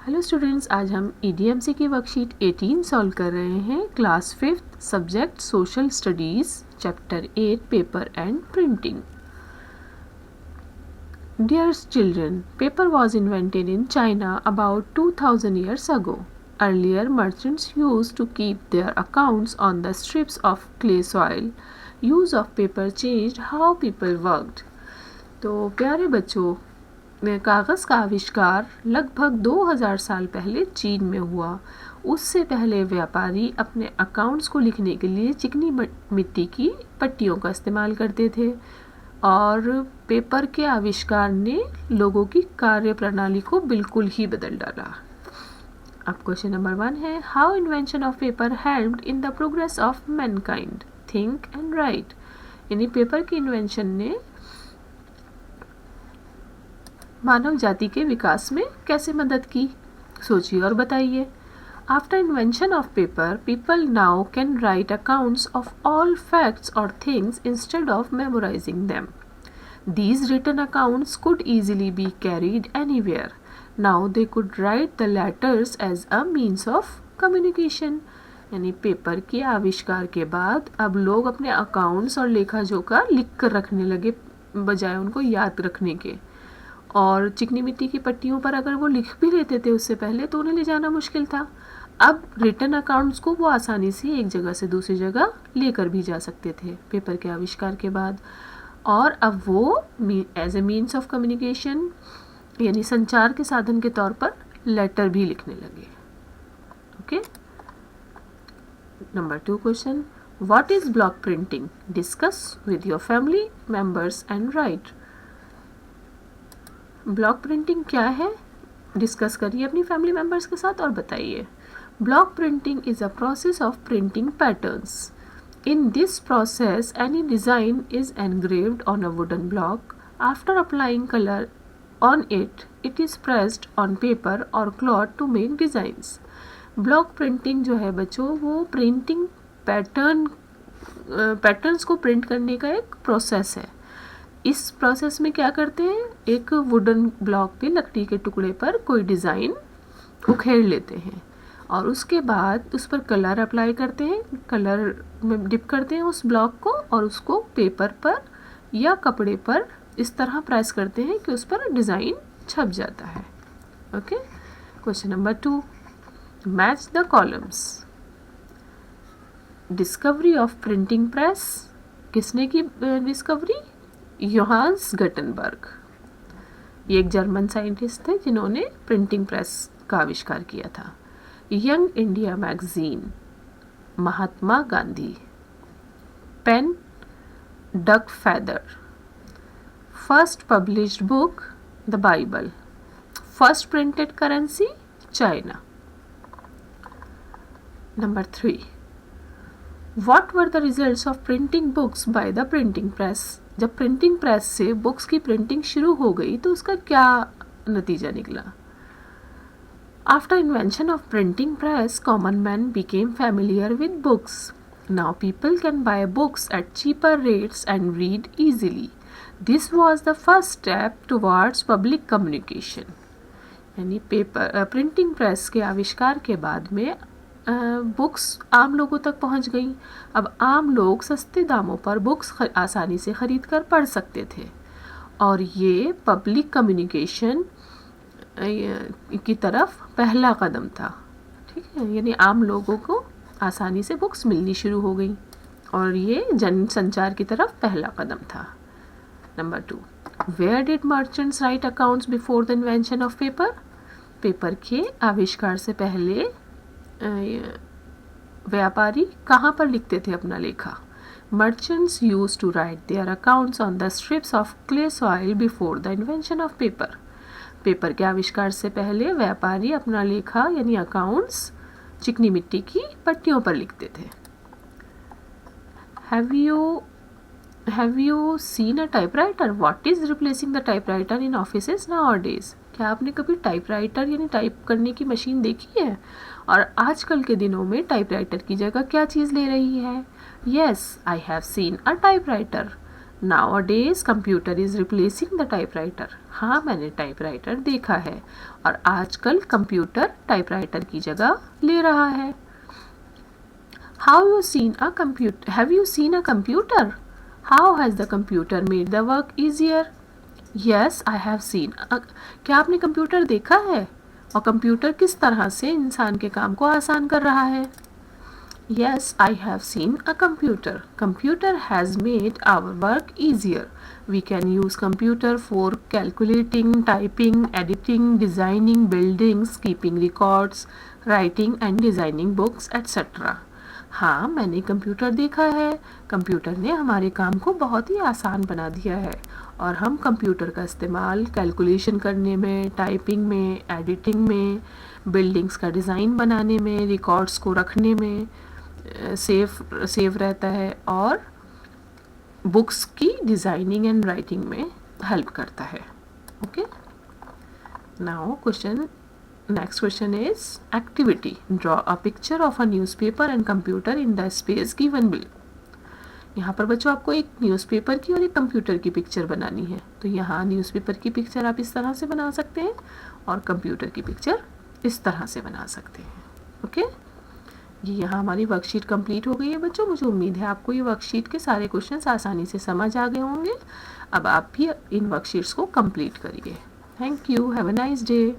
Hello students, आज हम EDMC की वर्कशीट 18 सॉल्व कर रहे हैं। Class 5th subject social studies, chapter 8 paper and printing. Dear children, paper was invented in China about 2000 years ago. Earlier, merchants used to keep their accounts on the strips of clay soil. Use of paper changed how people worked. तो प्यारे बच्चों, कागज़ का आविष्कार लगभग 2000 साल पहले चीन में हुआ। उससे पहले व्यापारी अपने अकाउंट्स को लिखने के लिए चिकनी मिट्टी की पट्टियों का इस्तेमाल करते थे और पेपर के आविष्कार ने लोगों की कार्य प्रणाली को बिल्कुल ही बदल डाला। अब क्वेश्चन नंबर 1 है, how invention of paper helped in the progress of Mankind, think and right. यानी पेपर की इन्वेंशन ने मानव जाति के विकास में कैसे मदद की, सोचिए और बताइए। After invention of paper, people now can write accounts of all facts और things instead of memorizing them. These written accounts could easily be carried anywhere. Now they could write the letters as a means of communication. यानी paper के आविष्कार के बाद अब लोग अपने accounts और लेखा जोखा लिख कर रखने लगे बजाय उनको याद रखने के। और चिकनी मिट्टी की पट्टियों पर अगर वो लिख भी लेते थे उससे पहले तो उन्हें ले जाना मुश्किल था। अब रिटन अकाउंट्स को वो आसानी से एक जगह से दूसरी जगह लेकर भी जा सकते थे पेपर के आविष्कार के बाद। और अब वो as a means of communication यानी संचार के साधन के तौर पर लेटर भी लिखने लगे। Okay, number 2 question, what is block printing? Discuss with your family members and right. Block printing क्या है, डिस्कस करिए अपनी फैमिली मेंबर्स के साथ और बताइए। Block printing is a process of printing patterns. In this process, any design is engraved on a wooden block. After applying color on it, it is pressed on paper or cloth to make designs. Block printing जो है बच्चों वो printing patterns को print करने का एक process है। इस प्रोसेस में क्या करते हैं, एक वुडन ब्लॉक पे लकड़ी के टुकड़े पर कोई डिज़ाइन उखेड़ लेते हैं और उसके बाद उस पर कलर अप्लाई करते हैं, कलर में डिप करते हैं उस ब्लॉक को और उसको पेपर पर या कपड़े पर इस तरह प्रेस करते हैं कि उस पर डिज़ाइन छप जाता है। Okay, question number 2, match the columns. Discovery of printing press, किसने की डिस्कवरी? योहान्स गटनबर्ग। ये एक जर्मन साइंटिस्ट थे जिन्होंने प्रिंटिंग प्रेस का आविष्कार किया था। Young India magazine, Mahatma Gandhi. Pen, duck feather. First published book, the Bible. First printed currency, China. Number 3, what were the results of printing books by the printing press. जब printing press से books की printing शुरू हो गई तो उसका क्या नतीजा निकला? After invention of printing press, common men became familiar with books. Now people can buy books at cheaper rates and read easily. This was the first step towards public communication. यानी printing press के आविष्कार के बाद में books आम लोगों तक पहुंच गई। अब आम लोग सस्ते दामों पर बुक्स आसानी से ख़रीद कर पढ़ सकते थे और ये पब्लिक कम्युनिकेशन की तरफ पहला कदम था। ठीक है, यानी आम लोगों को आसानी से बुक्स मिलनी शुरू हो गई और ये जन संचार की तरफ पहला कदम था। Number 2, where did merchants write accounts before the invention of paper. Paper के आविष्कार से पहले व्यापारी कहाँ पर लिखते थे अपना लेखा? Merchants used to write their accounts on the strips of clay soil before the invention of paper. Paper के आविष्कार से पहले व्यापारी अपना लेखा यानी अकाउंट्स चिकनी मिट्टी की पट्टियों पर लिखते थे। Have you seen a typewriter? What is replacing the typewriter in offices nowadays. क्या आपने कभी टाइपराइटर यानी टाइप करने की मशीन देखी है? और आजकल के दिनों में टाइपराइटर की जगह क्या चीज़ ले रही है? Yes, I have seen a typewriter. Nowadays computer is replacing the typewriter. हाँ, मैंने टाइपराइटर देखा है और आजकल कंप्यूटर टाइपराइटर की जगह ले रहा है। Have you seen a computer? Have you seen a computer? How has the computer made the work easier? Yes, I have seen. क्या आपने कंप्यूटर देखा है और कंप्यूटर किस तरह से इंसान के काम को आसान कर रहा है? Yes, I have seen a computer. Computer has made our work easier. We can use computer for calculating, typing, editing, designing buildings, keeping records, writing and designing books, etc. हाँ, मैंने कंप्यूटर देखा है। कंप्यूटर ने हमारे काम को बहुत ही आसान बना दिया है और हम कंप्यूटर का इस्तेमाल कैलकुलेशन करने में, टाइपिंग में, एडिटिंग में, बिल्डिंग्स का डिज़ाइन बनाने में, रिकॉर्ड्स को रखने में सेव रहता है और बुक्स की डिज़ाइनिंग एंड राइटिंग में हेल्प करता है। Okay, now next question is activity. Draw a picture of a newspaper and computer in the space given below. यहाँ पर बच्चों आपको एक न्यूज़पेपर की और एक कंप्यूटर की पिक्चर बनानी है। तो यहाँ न्यूज़पेपर की पिक्चर आप इस तरह से बना सकते हैं और कंप्यूटर की पिक्चर इस तरह से बना सकते हैं। ओके, ये यहाँ हमारी वर्कशीट कंप्लीट हो गई है बच्चों। मुझे उम्मीद है आपको ये वर्कशीट के सारे क्वेश्चंस आसानी से समझ आ गए होंगे। अब आप भी इन वर्कशीट्स को कंप्लीट करिए। Thank you, have a nice day.